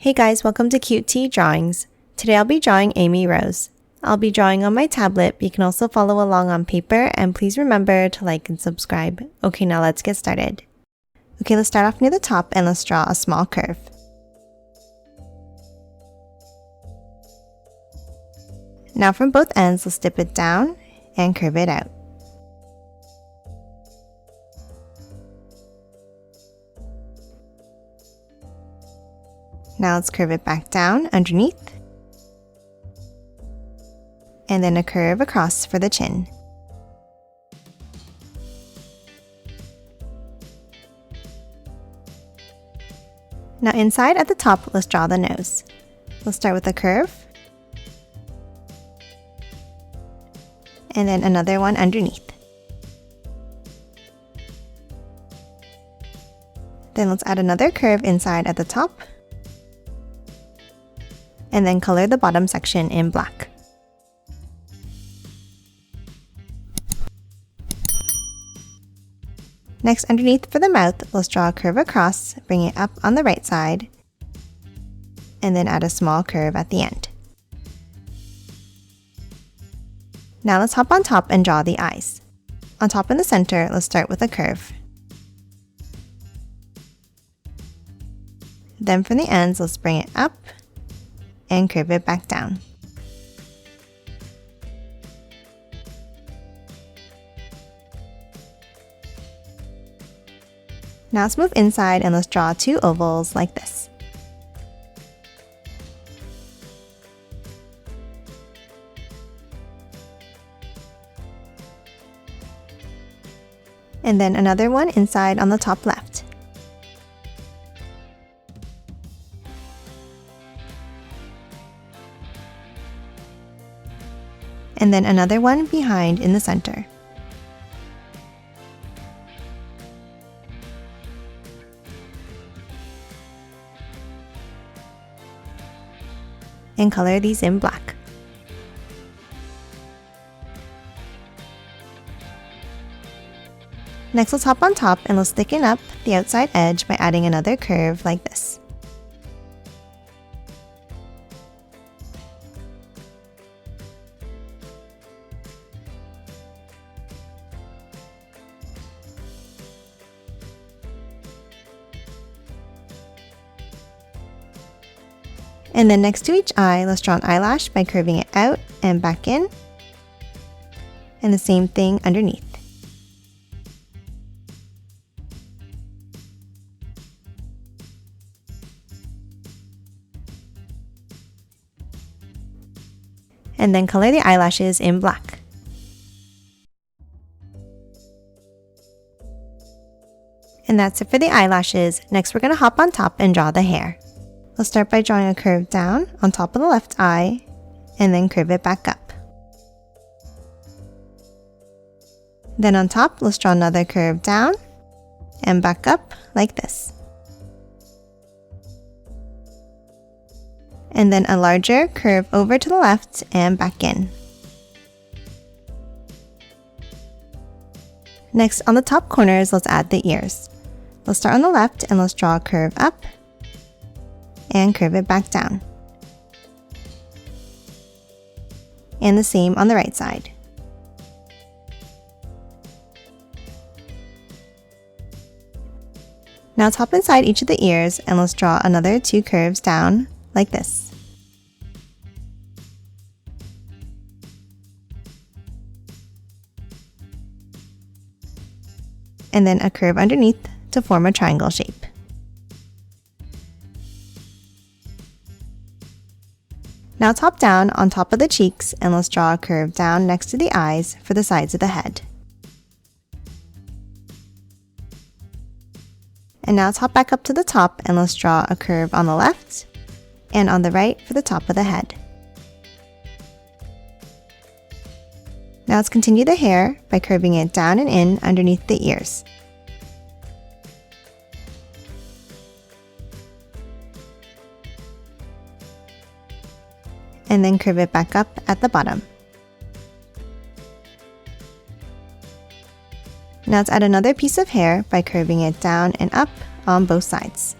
Hey guys, welcome to Cute Tea Drawings. Today I'll be drawing Emī Rōzu. I'll be drawing on my tablet, but you can also follow along on paper, and please remember to like and subscribe. Okay, now let's get started. Okay, let's start off near the top and let's draw a small curve. Now from both ends, let's dip it down and curve it out. Now let's curve it back down underneath. And then a curve across for the chin. Now inside at the top, let's draw the nose. Let's start with a curve. And then another one underneath. Then let's add another curve inside at the top. And then color the bottom section in black. Next, underneath for the mouth, let's draw a curve across, bring it up on the right side, and then add a small curve at the end. Now let's hop on top and draw the eyes. On top in the center, let's start with a curve. Then from the ends, let's bring it up and curve it back down. Now let's move inside and let's draw two ovals like this. And then another one inside on the top left. And then another one behind in the center. And color these in black. Next, let's hop on top and let's thicken up the outside edge by adding another curve like this. And then next to each eye, let's draw an eyelash by curving it out and back in. And the same thing underneath. And then color the eyelashes in black. And that's it for the eyelashes. Next, we're going to hop on top and draw the hair. Let's start by drawing a curve down on top of the left eye, and then curve it back up. Then on top, let's draw another curve down, and back up like this. And then a larger curve over to the left and back in. Next, on the top corners, let's add the ears. Let's start on the left and let's draw a curve up, and curve it back down. And the same on the right side. Now let's hop inside each of the ears and let's draw another two curves down like this. And then a curve underneath to form a triangle shape. Now top down on top of the cheeks and let's draw a curve down next to the eyes for the sides of the head. And now top back up to the top and let's draw a curve on the left and on the right for the top of the head. Now let's continue the hair by curving it down and in underneath the ears. And then curve it back up at the bottom. Now let's add another piece of hair by curving it down and up on both sides.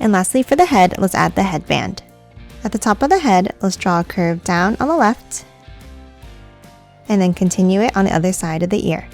And lastly, for the head, let's add the headband. At the top of the head, let's draw a curve down on the left, and then continue it on the other side of the ear.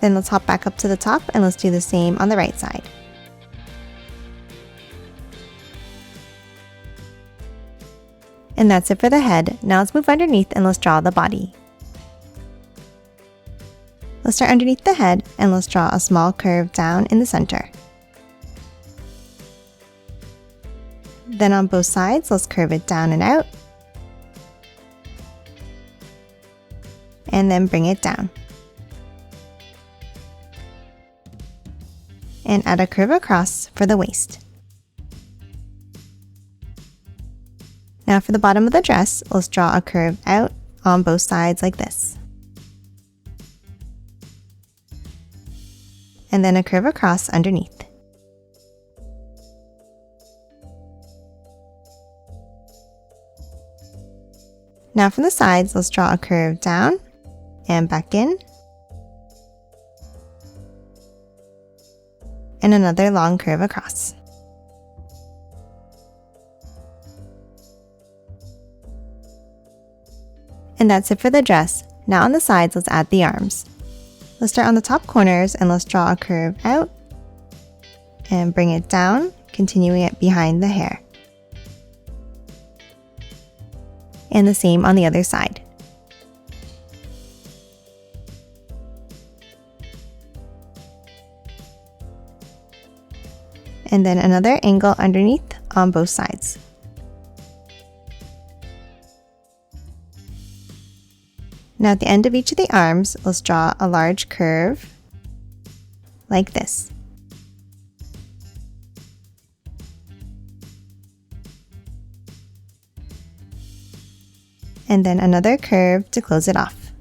Then let's hop back up to the top and let's do the same on the right side. And that's it for the head. Now let's move underneath and let's draw the body. Let's start underneath the head and let's draw a small curve down in the center. Then on both sides, let's curve it down and out. And then bring it down. And add a curve across for the waist. Now for the bottom of the dress, let's draw a curve out on both sides like this. And then a curve across underneath. Now from the sides, let's draw a curve down and back in. And another long curve across. And that's it for the dress. Now on the sides, let's add the arms. Let's start on the top corners and let's draw a curve out and bring it down, continuing it behind the hair. And the same on the other side. And then another angle underneath on both sides. Now at the end of each of the arms, let's draw a large curve like this. And then another curve to close it off.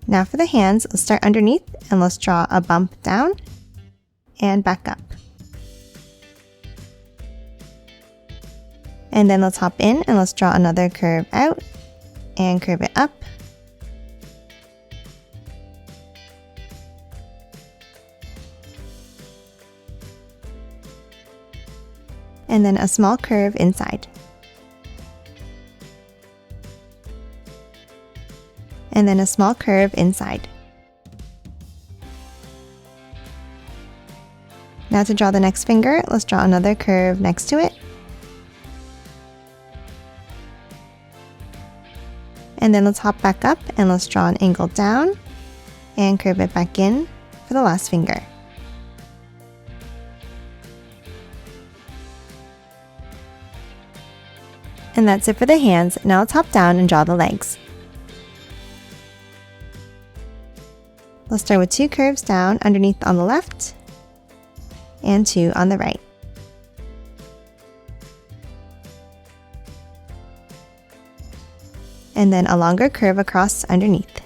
Now for the hands, let's start underneath and let's draw a bump down and back up. And then let's hop in and let's draw another curve out and curve it up. And then a small curve inside. And then a small curve inside. Now to draw the next finger, let's draw another curve next to it. And then let's hop back up and let's draw an angle down and curve it back in for the last finger. And that's it for the hands. Now let's hop down and draw the legs. Let's start with 2 curves down underneath on the left and 2 on the right. And then a longer curve across underneath.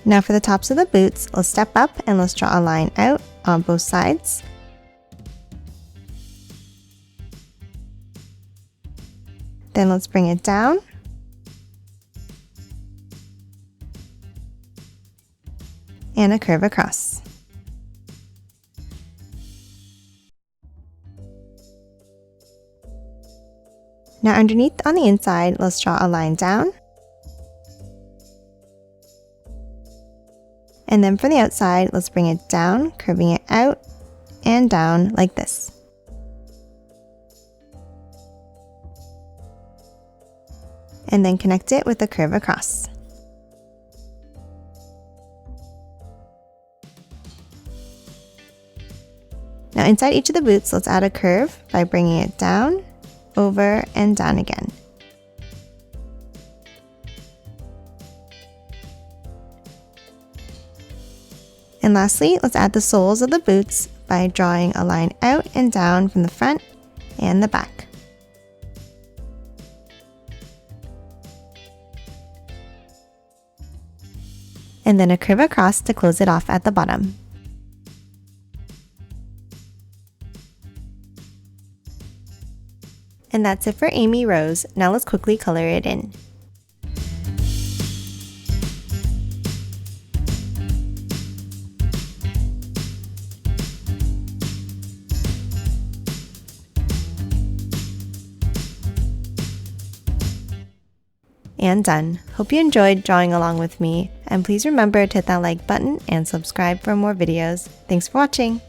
Now for the tops of the boots, let's step up and let's draw a line out on both sides. Then let's bring it down. And a curve across. Now underneath on the inside, let's draw a line down. And then for the outside, let's bring it down, curving it out and down like this. And then connect it with a curve across. Now inside each of the boots, let's add a curve by bringing it down, over, and down again. And lastly, let's add the soles of the boots by drawing a line out and down from the front and the back. And then a curve across to close it off at the bottom. And that's it for Emī Rōzu. Now let's quickly color it in. And done. Hope you enjoyed drawing along with me, and please remember to hit that like button and subscribe for more videos. Thanks for watching!